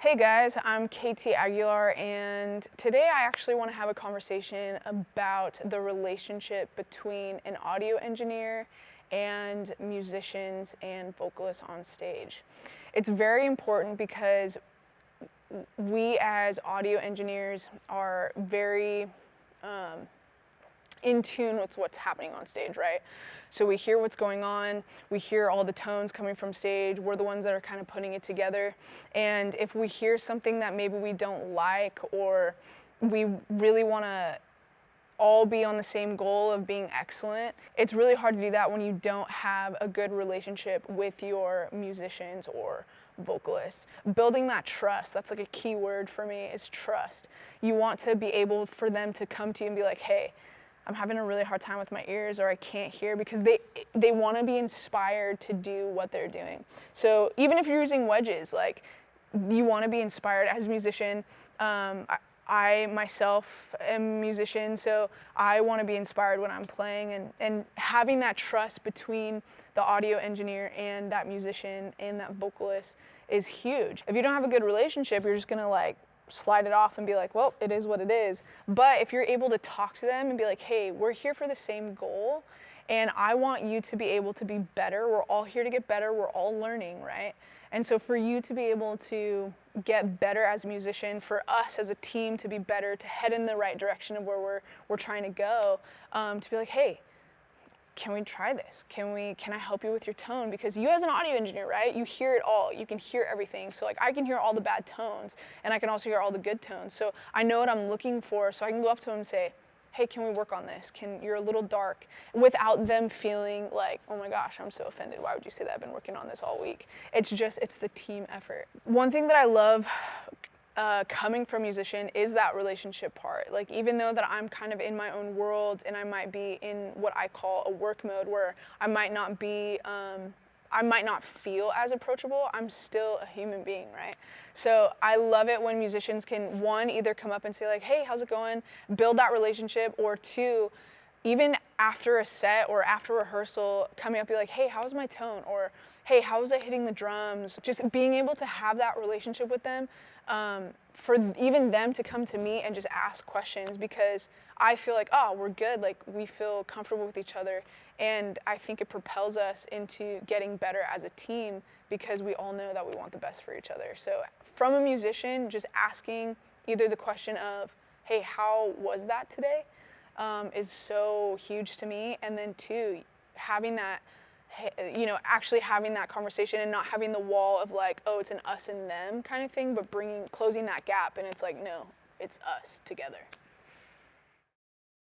Hey guys, I'm KT Aguilar, and today I actually want to have a conversation about the relationship between an audio engineer and musicians and vocalists on stage. It's very important because we as audio engineers are very in tune with what's happening on stage, right? So we hear what's going on, we hear all the tones coming from stage, we're the ones that are kind of putting it together. And if we hear something that maybe we don't like, or we really want to all be on the same goal of being excellent, it's really hard to do that when you don't have a good relationship with your musicians or vocalists. Building that trust, that's like a key word for me, is trust. You want to be able for them to come to you and be like, hey, I'm having a really hard time with my ears, or I can't hear, because they want to be inspired to do what they're doing. So even if you're using wedges, like, you want to be inspired as a musician. I myself am a musician, so I want to be inspired when I'm playing, and having that trust between the audio engineer and that musician and that vocalist is huge. If you don't have a good relationship, you're just gonna like slide it off and be like, well, it is what it is. But if you're able to talk to them and be like, hey, we're here for the same goal, and I want you to be able to be better. We're all here to get better. We're all learning, right? And so for you to be able to get better as a musician, for us as a team to be better, to head in the right direction of where we're trying to go, to be like, hey, can we try this? Can I help you with your tone? Because you as an audio engineer, right, you hear it all. You can hear everything. So like, I can hear all the bad tones, and I can also hear all the good tones. So I know what I'm looking for, so I can go up to them and say, hey, can we work on this? You're a little dark, without them feeling like, oh my gosh, I'm so offended. Why would you say that? I've been working on this all week. It's the team effort. One thing that I love coming from a musician is that relationship part. Like, even though that I'm kind of in my own world and I might be in what I call a work mode, where I might not feel as approachable, I'm still a human being, right? So I love it when musicians can, one, either come up and say like, hey, how's it going? Build that relationship, or two, even after a set or after rehearsal, coming up and be like, hey, how's my tone? Or hey, how was I hitting the drums? Just being able to have that relationship with them, for even them to come to me and just ask questions, because I feel like, oh, we're good, like we feel comfortable with each other, and I think it propels us into getting better as a team, because we all know that we want the best for each other. So from a musician, just asking either the question of, hey, how was that today, is so huge to me, and then two, having that, actually having that conversation and not having the wall of like, oh, it's an us and them kind of thing, but closing that gap, and it's like, no, it's us together.